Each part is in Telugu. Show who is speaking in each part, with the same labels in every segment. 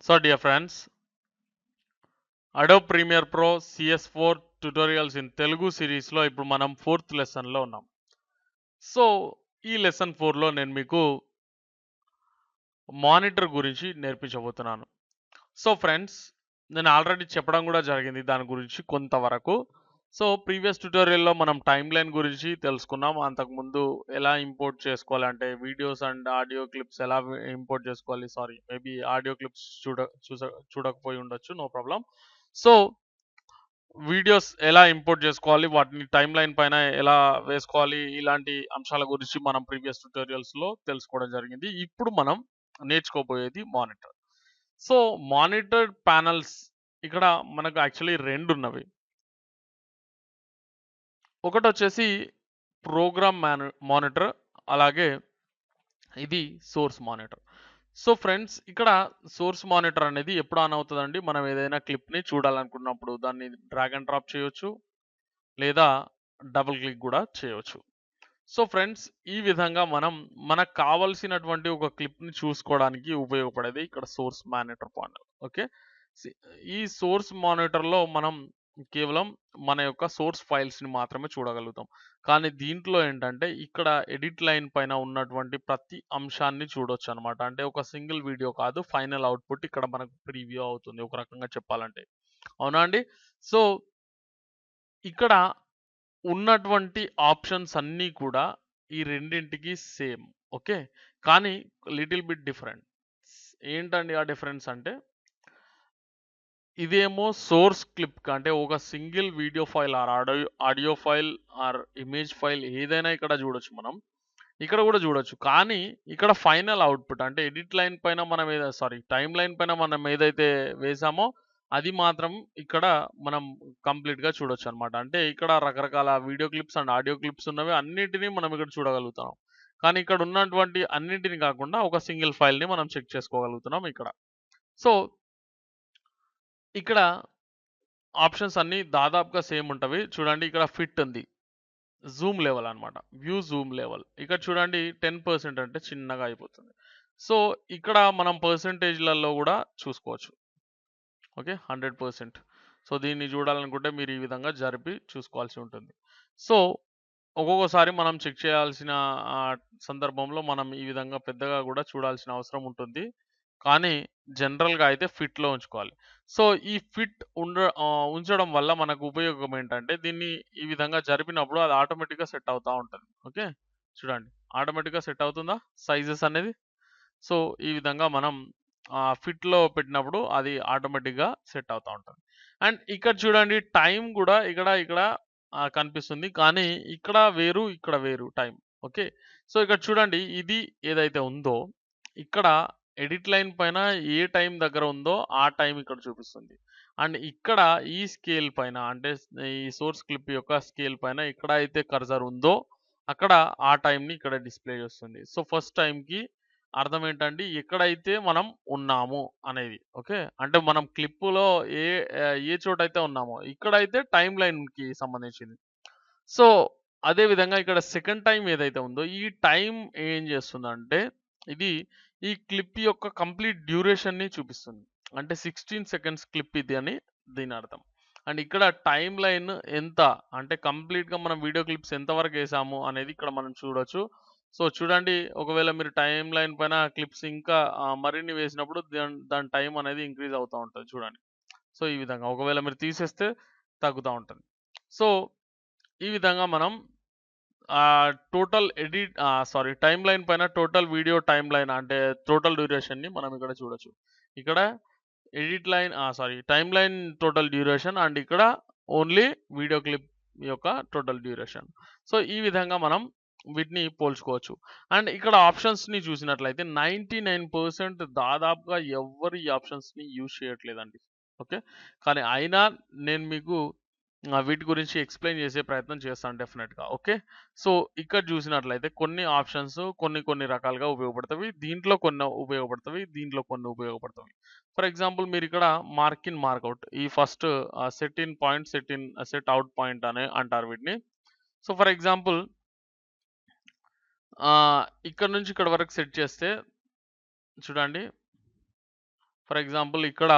Speaker 1: So dear friends, Adobe Premiere Pro CS4 tutorials in Telugu series లో ఇప్పుడు మనం 4th లెసన్ లో ఉన్నాం. సో ఈ లెసన్ 4 లో నేను మీకు మానిటర్ గురించి నేర్పించబోతున్నాను. సో ఫ్రెండ్స్, నేను ఆల్రెడీ చెప్పడం కూడా జరిగింది దాని గురించి కొంతవరకు. సో ప్రీవియస్ ట్యుటోరియల్లో మనం టైమ్ లైన్ గురించి తెలుసుకున్నాం. అంతకుముందు ఎలా ఇంపోర్ట్ చేసుకోవాలంటే వీడియోస్ అండ్ ఆడియో క్లిప్స్ ఎలా ఇంపోర్ట్ చేసుకోవాలి. సారీ, మేబీ ఆడియో క్లిప్స్ చూడకపోయి ఉండొచ్చు, నో ప్రాబ్లం. సో వీడియోస్ ఎలా ఇంపోర్ట్ చేసుకోవాలి, వాటిని టైమ్ లైన్ పైన ఎలా వేసుకోవాలి, ఇలాంటి అంశాల గురించి మనం ప్రీవియస్ ట్యుటోరియల్స్లో తెలుసుకోవడం జరిగింది. ఇప్పుడు మనం నేర్చుకోబోయేది మానిటర్. సో మానిటర్ ప్యానల్స్ ఇక్కడ మనకు యాక్చువల్లీ రెండు ఉన్నవి. ఒకటి వచ్చేసి ప్రోగ్రామ్ మానిటర్, అలాగే ఇది సోర్స్ మానిటర్. సో ఫ్రెండ్స్, ఇక్కడ సోర్స్ మానిటర్ అనేది ఎప్పుడు ఆన్ అవుతుందండి, మనం ఏదైనా క్లిప్ని చూడాలనుకున్నప్పుడు దాన్ని డ్రాగ్ అండ్ డ్రాప్ చేయొచ్చు, లేదా డబుల్ క్లిక్ కూడా చేయొచ్చు. సో ఫ్రెండ్స్, ఈ విధంగా మనకు కావలసినటువంటి ఒక క్లిప్ని చూసుకోవడానికి ఉపయోగపడేది ఇక్కడ సోర్స్ మానిటర్ పాయింట్. ఓకే, ఈ సోర్స్ మానిటర్లో మనం కేవలం మన యొక్క సోర్స్ ఫైల్స్ని మాత్రమే చూడగలుగుతాం. కానీ దీంట్లో ఏంటంటే ఇక్కడ ఎడిట్ లైన్ పైన ఉన్నటువంటి ప్రతి అంశాన్ని చూడొచ్చు అనమాట. అంటే ఒక సింగిల్ వీడియో కాదు, ఫైనల్ అవుట్పుట్ ఇక్కడ మనకు ప్రీవ్యూ అవుతుంది ఒక రకంగా చెప్పాలంటే. అవునా అండి? సో ఇక్కడ ఉన్నటువంటి ఆప్షన్స్ అన్నీ కూడా ఈ రెండింటికి సేమ్. ఓకే, కానీ లిటిల్ బిట్ డిఫరెంట్. ఏంటండి ఆ డిఫరెన్స్ అంటే, ఇదేమో సోర్స్ క్లిప్ అంటే ఒక single video file or audio file or image file ఏదైనా ఇక్కడ చూడొచ్చు మనం. ఇక్కడ కూడా చూడొచ్చు, కానీ ఇక్కడ ఫైనల్ అవుట్పుట్ అంటే ఎడిట్ లైన్ పైన మనం టైమ్ లైన్ పైన మనం ఏదైతే వేసామో అది మాత్రం ఇక్కడ మనం కంప్లీట్గా చూడొచ్చు అనమాట. అంటే ఇక్కడ రకరకాల video clips and audio clips ఉన్నవి అన్నిటినీ మనం ఇక్కడ చూడగలుగుతాం. కానీ ఇక్కడ ఉన్నటువంటి అన్నింటిని కాకుండా ఒక సింగిల్ ఫైల్ని మనం చెక్ చేసుకోగలుగుతున్నాం ఇక్కడ. సో ఇక్కడ ఆప్షన్స్ అన్నీ దాదాపుగా సేమ్ ఉంటవి. చూడండి, ఇక్కడ ఫిట్ ఉంది, జూమ్ లెవెల్ అనమాట, వ్యూ జూమ్ లెవెల్. ఇక్కడ చూడండి 10% అంటే చిన్నగా అయిపోతుంది. సో ఇక్కడ మనం పర్సెంటేజ్లలో కూడా చూసుకోవచ్చు. ఓకే, 100%. సో దీన్ని చూడాలనుకుంటే మీరు ఈ విధంగా జరిపి చూసుకోవాల్సి ఉంటుంది. సో ఒక్కొక్కసారి మనం చెక్ చేయాల్సిన సందర్భంలో మనం ఈ విధంగా పెద్దగా కూడా చూడాల్సిన అవసరం ఉంటుంది. కానీ జనరల్‌గా అయితే ఫిట్‌లో ఉంచుకోవాలి. సో ఈ ఫిట్ ఉంచడం వల్ల మనకు ఉపయోగం ఏంటంటే, దీన్ని ఈ విధంగా జరిపినప్పుడు అది ఆటోమేటిక్‌గా సెట్ అవుతా ఉంటది. ఓకే, చూడండి, ఆటోమేటిక్‌గా సెట్ అవుతుందా సైజెస్ అనేది? సో ఈ విధంగా మనం ఫిట్‌లో పెట్టినప్పుడు అది ఆటోమేటిక్‌గా సెట్ అవుతా ఉంటది. అండ్ ఇక్కడ చూడండి, టైం కూడా ఇక్కడ కనిపిస్తుంది. కానీ ఇక్కడ వేరు టైం. ఓకే, సో ఇక్కడ చూడండి, ఇది ఏదైతే ఉందో ఇక్కడ ఎడిట్ లైన్ పైన ఏ టైం దగ్గర ఉందో ఆ టైం ఇక్కడ చూపిస్తుంది. అండ్ ఇక్కడ ఈ స్కేల్ పైన అంటే ఈ సోర్స్ క్లిప్ యొక్క స్కేల్ పైన ఎక్కడ అయితే కర్సర్ ఉందో అక్కడ ఆ టైంని ఇక్కడ డిస్ప్లే చేస్తుంది. సో ఫస్ట్ టైంకి అర్థం ఏంటంటే ఎక్కడైతే మనం ఉన్నాము అనేది. ఓకే, అంటే మనం క్లిప్పులో ఏ చోటైతే ఉన్నామో ఇక్కడైతే టైమ్ లైన్‌కి సంబంధించింది. సో అదే విధంగా ఇక్కడ సెకండ్ టైం ఏదైతే ఉందో ఈ టైం ఏం చేస్తుందంటే, ఇది ఈ క్లిప్ యొక్క కంప్లీట్ డ్యూరేషన్‌ని చూపిస్తుంది. అంటే 16 సెకండ్స్ క్లిప్ ఇది అని దీని అర్థం. అండ్ ఇక్కడ టైమ్ లైన్ ఎంత అంటే కంప్లీట్‌గా మనం వీడియో క్లిప్స్ ఎంత వరకు ఏసాము అనేది ఇక్కడ మనం చూడొచ్చు. సో చూడండి, ఒకవేళ మీరు టైమ్ లైన్ పైన క్లిప్స్ ఇంకా మరిన్ని వేసినప్పుడు దాని టైం అనేది ఇంక్రీజ్ అవుతా ఉంటది చూడండి. సో ఈ విధంగా ఒకవేళ మీరు తీసేస్తే తగ్గుతా ఉంటది. సో ఈ విధంగా మనం టైమ్ లైన్ పైన టోటల్ వీడియో టైమ్ లైన్ అంటే టోటల్ డ్యూరేషన్‌ని మనం ఇక్కడ చూడొచ్చు. ఇక్కడ time line total duration and ఇక్కడ ఓన్లీ వీడియో క్లిప్ యొక్క టోటల్ డ్యూరేషన్. సో ఈ విధంగా మనం వీటిని పోల్చుకోవచ్చు. అండ్ ఇక్కడ ఆప్షన్స్‌ని చూసినట్లయితే 99% దాదాపుగా ఎవ్వరు ఈ ఆప్షన్స్‌ని యూజ్ చేయట్లేదండి. ఓకే, కానీ అయినా నేను మీకు వీటి గురించి ఎక్స్‌ప్లెయిన్ చేసే ప్రయత్నం చేస్తాను డెఫినిట్‌గా. ఓకే, సో ఇక్కడ చూసినట్లయితే కొన్ని ఆప్షన్స్ కొన్ని రకాలుగా ఉపయోగపడతవి. దీంట్లో కొన్ని ఉపయోగపడతవి. దీంట్లో కొన్ని ఉపయోగపడతవి. ఫర్ ఎగ్జాంపుల్ మీరు ఇక్కడ మార్క్ ఇన్, మార్క్ ఔట్ ఈ first set in point, set out point అని అంటారు వీటిని. సో ఫర్ ఎగ్జాంపుల్ ఇక్కడ నుంచి ఇక్కడ వరకు సెట్ చేస్తే చూడండి, ఫర్ ఎగ్జాంపుల్ ఇక్కడ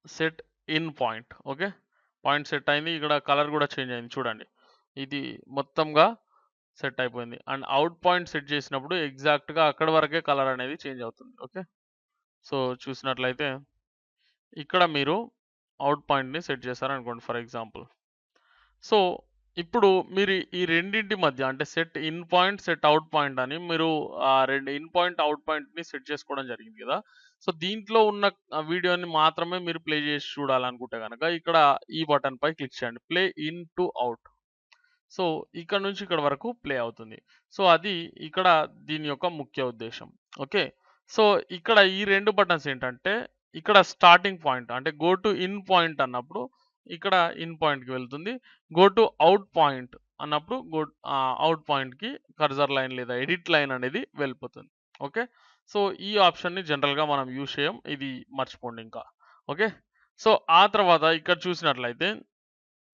Speaker 1: set in point. Okay. Point set అయింది. ఇక్కడ కలర్ కూడా చేంజ్ అయింది చూడండి. ఇది మొత్తంగా సెట్ అయిపోయింది. అండ్ అవుట్ పాయింట్ సెట్ చేసినప్పుడు ఎగ్జాక్ట్‌గా అక్కడి వరకే కలర్ అనేది చేంజ్ అవుతుంది. ఓకే. సో, చూసినట్లయితే ఇక్కడ మీరు అవుట్ పాయింట్‌ని సెట్ చేశారనుకోండి ఫర్ ఎగ్జాంపుల్. సో, ఇప్పుడు మీరు ఈ రెండిటి మధ్య అంటే set in point, set out point అని మీరు 2 ఇన్ పాయింట్, అవుట్ పాయింట్‌ని సెట్ చేసుకోవడం జరిగింది గదా! సో, దీంట్లో ఉన్న వీడియోని మాత్రమే మీరు ప్లే చేసి చూడాలనుకుంటే గనక ఇక్కడ ఈ బటన్‌పై క్లిక్ చేయండి. Play in to out. So, ఇక్కడ నుంచి ఇక్కడ వరకు ప్లే అవుతుంది. సో, అది ఇక్కడ దీని యొక్క ముఖ్య ఉద్దేశ్యం. ఓకే. సో, ఇక్కడ ఈ 2 బటన్స్ ఏంటంటే, ఇక్కడ స్టార్టింగ్ పాయింట్ అంటే గో టు ఇన్ పాయింట్ అన్నప్పుడు ఇక్కడ ఇన్ పాయింట్‌కి వెళ్తుంది. గో టు అవుట్ పాయింట్ అన్నప్పుడు అవుట్ పాయింట్‌కి కర్సర్ లైన్ లేదా ఎడిట్ లైన్ అనేది వెళ్ళిపోతుంది. ఓకే. సో, ఈ ఆప్షన్‌ని జనరల్‌గా మనం యూజ్ చేయం. ఇది మర్చిపోండి ఇంకా. ఓకే. సో, ఆ తర్వాత ఇక్కడ చూసినట్లయితే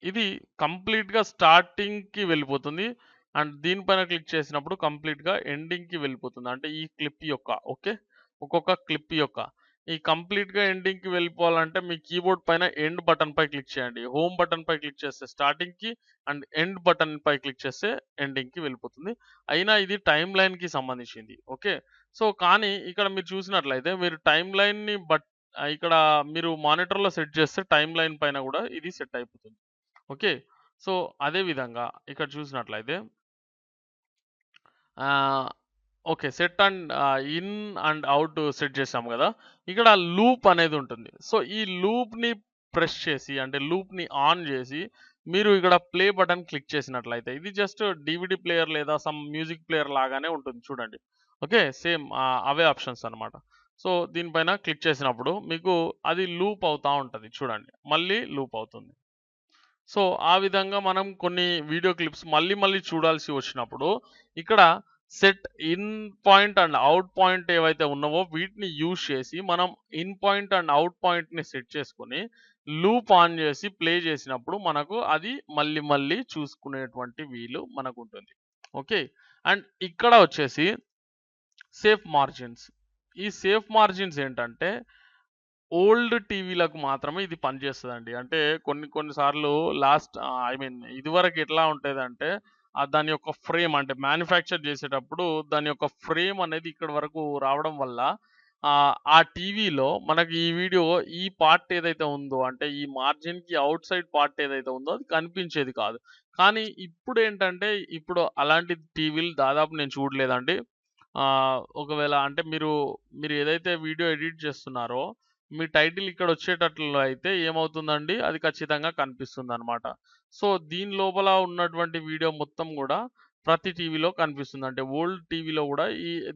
Speaker 1: ఇది కంప్లీట్‌గా స్టార్టింగ్‌కి వెళ్ళిపోతుంది. అండ్ దీనిపైన క్లిక్ చేసినప్పుడు కంప్లీట్‌గా ఎండింగ్‌కి వెళ్ళిపోతుంది. అంటే ఈ క్లిప్ యొక్క ఓకే. ఒక్కొక్క క్లిప్ యొక్క. ఈ కంప్లీట్‌గా ఎండింగ్‌కి వెళ్ళిపోవాలంటే మీ కీబోర్డ్ పైన ఎండ్ బటన్‌పై క్లిక్ చేయండి. హోమ్ బటన్‌పై క్లిక్ చేస్తే స్టార్టింగ్‌కి అండ్ ఎండ్ బటన్‌పై క్లిక్ చేస్తే ఎండింగ్‌కి వెళ్ళిపోతుంది. అయినా ఇది టైమ్ లైన్‌కి సంబంధించింది. ఓకే. సో, కానీ ఇక్కడ మీరు చూసినట్లయితే మీరు టైమ్ లైన్‌ని ఇక్కడ మీరు మానిటర్‌లో సెట్ చేస్తే టైమ్ లైన్ పైన గూడా ఇది సెట్ అయిపోతుంది. ఓకే. సో, అదే విధంగా ఇక్కడ చూసినట్లయితే ఆహ్, okay. In and out set చేసాం గదా! ఇక్కడ లూప్ అనేది ఉంటుంది. సో, ఈ లూప్‌ని ప్రెస్ చేసి అంటే లూప్‌ని ఆన్ జేసి మీరు ఇక్కడ ప్లే బటన్ క్లిక్ చేసినట్లయితే ఇది జస్ట్ డీవీడీ ప్లేయర్ లేదా సమ్ మ్యూజిక్ ప్లేయర్ లాగానే ఉంటుంది చూడండి. ఓకే. సేమ్ అవే ఆప్షన్స్ అన్నమాట. సో, దీనిపైన క్లిక్ చేసినప్పుడు మీకు అది లూప్ అవుతా ఉంటది చూడండి. మళ్ళీ లూప్ అవుతుంది. సో, ఆ విధంగా మనం కొన్ని వీడియో క్లిప్స్ మళ్ళీ మళ్ళీ చూడాల్సి వచ్చినప్పుడు, ఇక్కడ set in point and out point ఏవైతే ఉన్నావో వీటిని యూజ్ చేసి మనం ఇన్ పాయింట్ అండ్ అవుట్ పాయింట్‌ని సెట్ చేసుకొని, లూప్ ఆన్ చేసి ప్లే చేసినప్పుడు మనకు అది మళ్ళీ మళ్ళీ చూసుకునేటువంటి వీలు మనకుంటుంది. ఓకే. అండ్ ఇక్కడ వచ్చేసి సేఫ్ మార్జిన్స్. ఈ సేఫ్ మార్జిన్స్ ఏంటంటే ఓల్డ్ టీవీలకు మాత్రమే ఇది పనిచేస్తదండి. అంటే కొన్ని కొన్ని సార్లు ఐ మీన్ ఇదివరకు ఎట్లా ఉంటేదంటే దాని యొక్క ఫ్రేమ్ అంటే మ్యానుఫ్యాక్చర్ చేసేటప్పుడు దాని యొక్క ఫ్రేమ్ అనేది ఇక్కడి వరకు రావడం వల్ల ఆ టీవీలో మనకి ఈ వీడియో ఈ పార్ట్ ఏదైతే ఉందో అంటే ఈ మార్జిన్‌కి ఔట్ సైడ్ పార్ట్ ఏదైతే ఉందో అది కనిపించేది కాదు. కానీ ఇప్పుడేంటంటే ఇప్పుడు అలాంటి టీవీలు దాదాపు నేను చూడలేదండి. ఒకవేళ అంటే మీరు ఏదైతే వీడియో ఎడిట్ చేస్తున్నారో మీ టైటిల్ ఇక్కడొచ్చేటట్లు అయితే ఏమవుతుందండి, అది ఖచ్చితంగా కనిపిస్తుందనమాట. సో, దీని లోపల ఉన్నటువంటి వీడియో మొత్తం గూడా ప్రతి టీవీలో కనిపిస్తుంది. అంటే ఓల్డ్ టీవీలో గూడా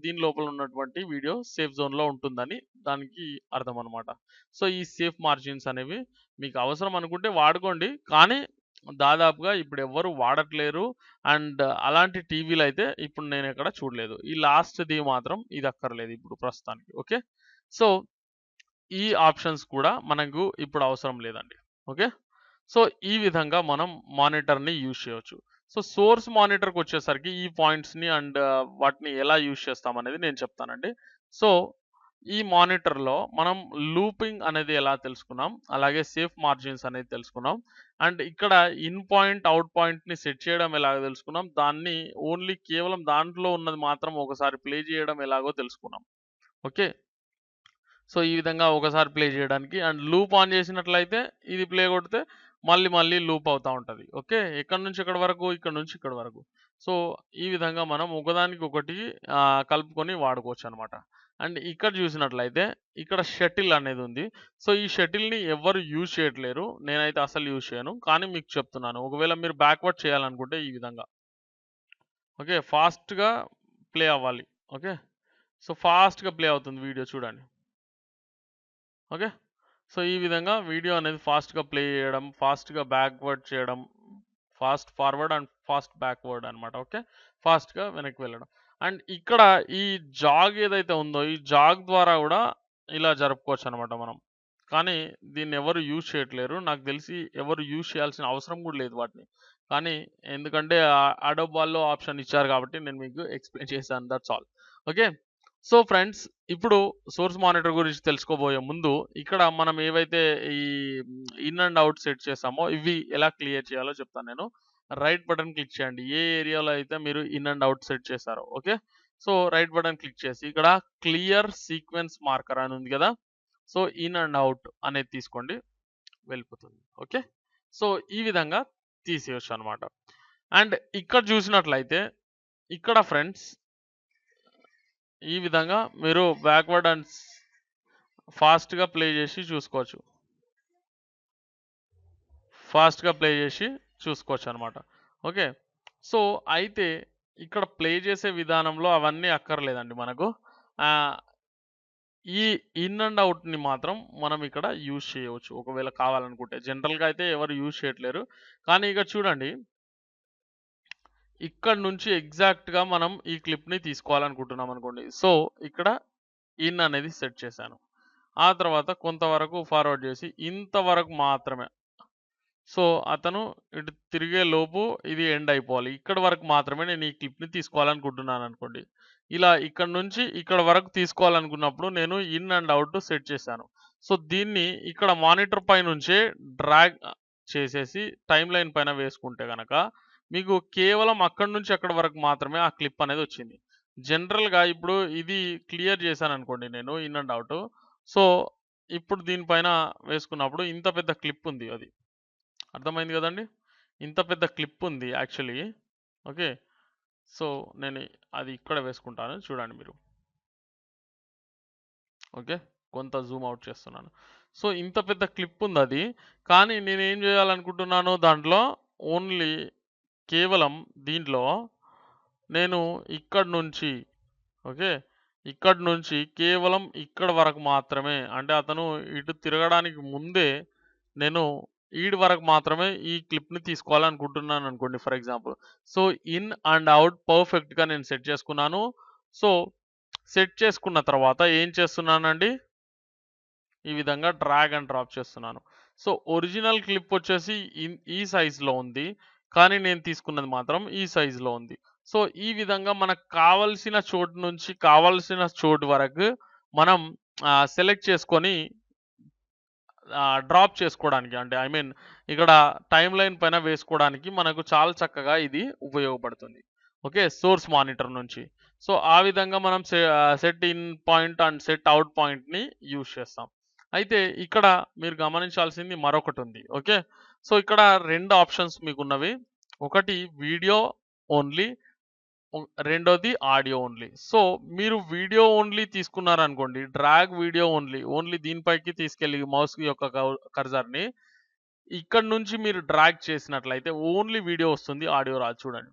Speaker 1: దీని లోపల ఉన్నటువంటి వీడియో సేఫ్ జోన్‌లో ఉంటుందని దానికి అర్థమనమాట. సో, ఈ సేఫ్ మార్జిన్స్ అనేవి మీకు అవసరం అనుకుంటే వాడుకోండి. కానీ దాదాపుగా ఇప్పుడెవ్వరు వాడట్లేరు. అండ్ అలాంటి టీవీలయితే ఇప్పుడు నేనెక్కడ చూడలేదు. ఈ లాస్ట్‌ది మాత్రం ఇది అక్కర్లేదు ఇప్పుడు ప్రస్తుతానికి. ఓకే. సో ఈ ఆప్షన్స్ కూడా మనకు ఇప్పుడు అవసరం లేదండి. ఓకే. సో, ఈ విధంగా మనం మానిటర్‌ని యూజ్ చేయొచ్చు. సో, సోర్స్ మానిటర్‌కొచ్చేసరికి ఈ పాయింట్స్‌ని అండ్ వాటిని ఎలా యూజ్ చేస్తామనేది నేను చెప్తానండి. సో, ఈ మానిటర్‌లో మనం లూపింగ్ అనేది ఎలా తెలుసుకున్నాం. అలాగే సేఫ్ మార్జిన్స్ అనేది తెలుసుకున్నాం. అండ్ ఇక్కడ ఇన్ పాయింట్, అవుట్ పాయింట్‌ని సెట్ చేయడం ఎలాగో తెలుసుకున్నాం. దాన్ని కేవలం దాంట్లో ఉన్నది మాత్రం ఒకసారి ప్లే చేయడం ఎలాగో తెలుసుకున్నాం. ఓకే. సో, ఈ విధంగా ఒకసారి ప్లే జేయడానికి అండ్ లూప్ ఆన్ జేసినట్లయితే ఇది ప్లే కొడితే మళ్ళీ మళ్ళీ లూప్ అవుతా ఉంటది. ఓకే. ఎక్కడి నుంచి ఎక్కడి వరకు, ఇక్కడి నుంచి ఇక్కడి వరకు. సో, ఈ విధంగా మనం ఒకదానికొకటి కలుపుకొని వాడుకోవచ్చనమాట. అండ్ ఇక్కడ జూసినట్లయితే ఇక్కడ షటిల్ అనేదుంది. సో, ఈ షటిల్‌ని ఎవ్వరు యూజ్ చేయట్లేరు. నేనైతే అస్సలు యూజ్ చేయను. కానీ మీకు చెప్తున్నాను. ఒకవేళ మీరు బ్యాక్వర్డ్ చేయాలనుకుంటే ఈ విధంగా. ఓకే. ఫాస్ట్‌గా ప్లే అవ్వాలి. ఓకే. సో, ఫాస్ట్‌గా ప్లే అవుతుంది వీడియో చూడండి. ఓకే. సో, ఈ విధంగా వీడియో అనేది ఫాస్ట్‌గా ప్లే చేయడం, ఫాస్ట్‌గా బ్యాక్వర్డ్ చేయడం, fast forward and fast backward అనమాట. ఓకే. ఫాస్ట్‌గా వెనక్కి వెళ్ళడం. అండ్ ఇక్కడ ఈ జాగ్ ఏదైతే ఉందో, ఈ జాగ్ ద్వారా గూడా ఇలా జరుపుకోవచ్చనమాట మనం. కానీ దీన్నెవరు యూజ్ చేయట్లేరు. నాకు తెలిసి ఎవరు యూజ్ చేయాల్సిన అవసరం గూడా లేదు వాటిని. కానీ ఎందుకంటే అడోబ్ వాళ్ళు ఆప్షన్ ఇచ్చారు కాబట్టి నేను మీకు ఎక్స్‌ప్లెయిన్ చేశాను. That's all. Okay. So friends, ఇప్పుడు సోర్స్ మానిటర్ గురించి తెలుసుకోబోయే ముందు ఇక్కడ మనం ఏవైతే ఈ ఇన్ అండ్ అవుట్ సెట్ చేసామో ఇవి ఎలా క్లియర్ చేయాలో చెప్తాను నేను. రైట్ బటన్ క్లిక్ చేయండి. ఏ ఏరియాలో అయితే మీరు ఇన్ అండ్ అవుట్ సెట్ చేశారో. Okay. So right button click చేసి ఇక్కడ క్లియర్ సీక్వెన్స్ మార్కర్ అని ఉంది కదా. సో ఇన్ అండ్ అవుట్ అనేది తీసుకోండి, వెళ్ళిపోతుంది. ఓకే. సో ఈ విధంగా తీసేయొచ్చు అనమాట. అండ్ ఇక్కడ చూసినట్లయితే ఇక్కడ ఫ్రెండ్స్ ఈ విధంగా మీరు బ్యాక్వర్డ్ అండ్ ఫాస్ట్‌గా ప్లే చేసి చూసుకోవచ్చు. ఫాస్ట్‌గా ప్లే చేసి చూసుకోవచ్చనమాట. ఓకే. సో, అయితే ఇక్కడ ప్లే చేసే విధానంలో అవన్నీ అక్కర్లేదండి మనకు. ఆహ్, ఈ ఇన్ అండ్ ఔట్‌ని మాత్రం మనం ఇక్కడ యూజ్ చేయవచ్చు. ఒకవేళ కావాలనుకుంటే. జనరల్‌గా అయితే ఎవరు యూజ్ చేయట్లేరు. కానీ ఇక చూడండి, ఇక్కడ నుంచి ఎగ్జాక్ట్‌గా మనం ఈ క్లిప్‌ని తీసుకోవాలనుకుంటున్నాం అనుకోండి. సో, ఇక్కడ ఇన్ అనేది సెట్ చేశాను. ఆ తర్వాత కొంతవరకు ఫార్వర్డ్ చేసి ఇంతవరకు మాత్రమే. సో, అతను ఇటు తిరిగే లోపు ఇది ఎండ్ అయిపోవాలి. ఇక్కడి వరకు మాత్రమే నేను ఈ క్లిప్‌ని తీసుకోవాలనుకుంటున్నాననుకోండి. ఇలా ఇక్కడి నుంచి ఇక్కడ వరకు తీసుకోవాలనుకున్నప్పుడు నేను ఇన్ అండ్ ఔట్ సెట్ చేశాను. సో, దీన్ని ఇక్కడ మానిటర్ పైనుంచే డ్రాగ్ చేసేసి టైమ్‌లైన్ పైన వేసుకుంటే గనక మీకు కేవలం అక్కడి నుంచి అక్కడి వరకు మాత్రమే ఆ క్లిప్ అనేది వచ్చింది. జనరల్‌గా ఇప్పుడు ఇది క్లియర్ చేశాననుకోండి నేను ఇన్ అండ్ ఔట్. సో, ఇప్పుడు దీనిపైన వేసుకున్నప్పుడు ఇంత పెద్ద క్లిప్ ఉంది అది. అర్థమైంది గదండీ! ఇంత పెద్ద క్లిప్ ఉంది యాక్చువల్లీ. ఓకే. సో, నేను అది ఇక్కడ వేసుకుంటాను చూడండి మీరు. ఓకే. కొంత జూమ్ ఔట్ చేస్తున్నాను. సో, ఇంత పెద్ద క్లిప్ ఉందది. కానీ నేనేం జేయాలనుకుంటున్నాను దాంట్లో ఓన్లీ కేవలం దీంట్లో నేను ఇక్కడి నుంచి ఓకే. ఇక్కడి నుంచి కేవలం ఇక్కడి వరకు మాత్రమే, అంటే అతను ఇటు తిరగడానికి ముందే నేను ఈడి వరకు మాత్రమే ఈ క్లిప్‌ని తీసుకోవాలనుకుంటున్నాననుకోండి for example. So, in and out పర్ఫెక్ట్‌గా నేను సెట్ చేసుకున్నాను. సో, సెట్ చేసుకున్న తర్వాత ఏం చేస్తున్నానండి, ఈ విధంగా డ్రాగ్ అండ్ డ్రాప్ చేస్తున్నాను. సో, ఒరిజినల్ క్లిప్ వచ్చేసి ఈ సైజ్‌లో ఉంది. కానీ నేను తీసుకున్నది మాత్రం ఈ సైజ్‌లో ఉంది. సో, ఈ విధంగా మనకు కావాల్సిన చోటు నుంచి కావాల్సిన చోటు వరకు మనం సెలెక్ట్ చేసుకొని డ్రాప్ చేసుకోవడానికి, అంటే ఐ మీన్ ఇక్కడ టైమ్‌లైన్ పైన వేసుకోవడానికి మనకు చాలా చక్కగా ఇది ఉపయోగపడుతుంది. ఓకే. సోర్స్ మానిటర్ నుంచి. సో, ఆ విధంగా మనం set in point and set out పాయింట్‌ని యూజ్ చేస్తాం. అయితే ఇక్కడ మీరు గమనించాల్సింది మరొకటుంది. ఓకే. సో, ఇక్కడ 2 ఆప్షన్స్ మీకున్నవి. ఒకటి వీడియో ఓన్లీ, రెండోది ఆడియో ఓన్లీ. సో, మీరు వీడియో ఓన్లీ తీసుకున్నారనుకోండి, డ్రాగ్ వీడియో ఓన్లీ, ఓన్లీ దీనిపైకి తీసుకెళ్ళి మౌస్ యొక్క కర్సర్‌ని ఇక్కడి నుంచి మీరు డ్రాగ్ చేసినట్లయితే ఓన్లీ వీడియో వస్తుంది. ఆడియో రాదు చూడండి.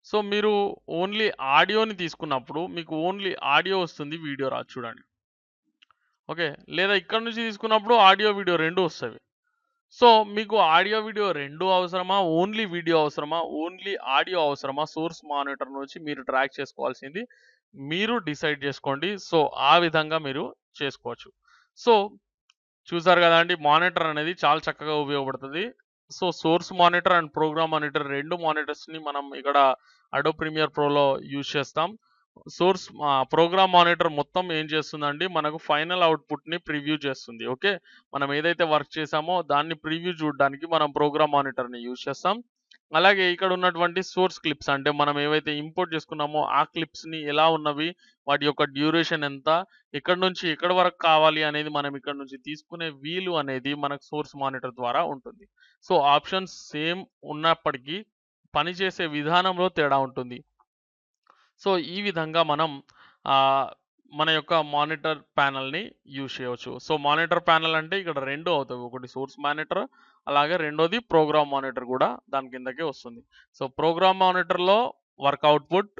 Speaker 1: సో, మీరు ఓన్లీ ఆడియోని తీసుకున్నప్పుడు మీకు ఓన్లీ ఆడియో వస్తుంది. వీడియో రాదు చూడండి. ఓకే. లేదా ఇక్కడి నుంచి తీసుకున్నప్పుడు ఆడియో, వీడియో 2 వస్తవి. సో, మీకు ఆడియో, వీడియో 2 అవసరమా? ఓన్లీ వీడియో అవసరమా? ఓన్లీ ఆడియో అవసరమా? సోర్స్ మానిటర్ నుంచి మీరు ట్రాక్ చేసుకోవాల్సింది మీరు డిసైడ్ చేసుకోండి. సో, ఆ విధంగా మీరు చేసుకోవచ్చు. సో, చూసారు గదండీ! మానిటర్ అనేది చాలా చక్కగా ఉపయోగపడుతది. So, source monitor and program monitor 2 మానిటర్స్‌ని మనం ఇక్కడ అడోబ్ ప్రీమియర్ ప్రోలో యూజ్ చేస్తాం. ప్రోగ్రామ్ మానిటర్ మొత్తం ఏం చేస్తుందండి, మనకు ఫైనల్ అవుట్‌పుట్‌ని ప్రివ్యూ చేస్తుంది. ఓకే. మనం ఏదైతే వర్క్ చేసామో దాన్ని ప్రివ్యూ చూడడానికి మనం ప్రోగ్రామ్ మానిటర్‌ని యూజ్ చేస్తాం. అలాగే ఇక్కడ ఉన్నటువంటి సోర్స్ క్లిప్స్, అంటే మనం ఏవైతే ఇంపోర్ట్ చేసుకున్నామో ఆ క్లిప్స్‌ని ఎలా ఉన్నవి, వాటి యొక్క డ్యూరేషన్ ఎంత, ఎక్కడి నుంచి ఎక్కడి వరకు కావాలి అనేది మనం ఇక్కడ నుంచి తీసుకునే వీలు అనేది మనకు సోర్స్ మానిటర్ ద్వారా ఉంటుంది. సో, ఆప్షన్స్ సేమ్ ఉన్నప్పటికీ పనిచేసే విధానంలో తేడా ఉంటుంది. సో, ఈ విధంగా మనం ఆహ్, మన యొక్క మానిటర్ ప్యానెల్‌ని యూజ్ చేయవచ్చు. సో, మానిటర్ ప్యానెల్ అంటే ఇక్కడ 2 అవుతాయి. ఒకటి సోర్స్ మానిటర్, అలాగే రెండోది ప్రోగ్రామ్ మానిటర్ గూడా దాని కిందకే వస్తుంది. సో, ప్రోగ్రామ్ మానిటర్‌లో వర్క్ అవుట్‌పుట్,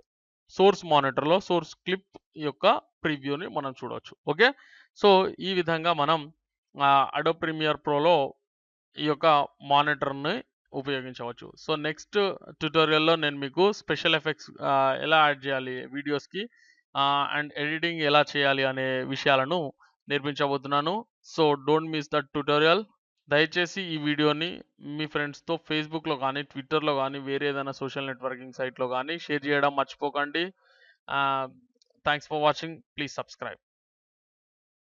Speaker 1: సోర్స్ మానిటర్‌లో సోర్స్ క్లిప్ యొక్క ప్రివ్యూని మనం చూడవచ్చు. ఓకే. సో, ఈ విధంగా మనం అడోబ్ ప్రీమియర్ ప్రోలో ఈ యొక్క మానిటర్‌ని ఉపయోగించవచ్చు. సో, నెక్స్ట్ ట్యుటోరియల్‌లో నేను మీకు స్పెషల్ ఎఫెక్ట్స్ ఎలా యాడ్ చేయాలి వీడియోస్‌కి, అండ్ ఎడిటింగ్ ఎలా చేయాలి అనే విషయాలను నేర్పించబోతున్నాను. So, don't miss the tutorial. దయచేసి ఈ వీడియోని మీ ఫ్రెండ్స్‌తో ఫేస్‌బుక్‌లో గానీ, ట్విట్టర్‌లో గానీ, వేరే ఏదైనా సోషల్ నెట్వర్కింగ్ సైట్‌లో గానీ షేర్ చేయడం మర్చిపోకండి. ఆహ్, thanks for watching. Please subscribe.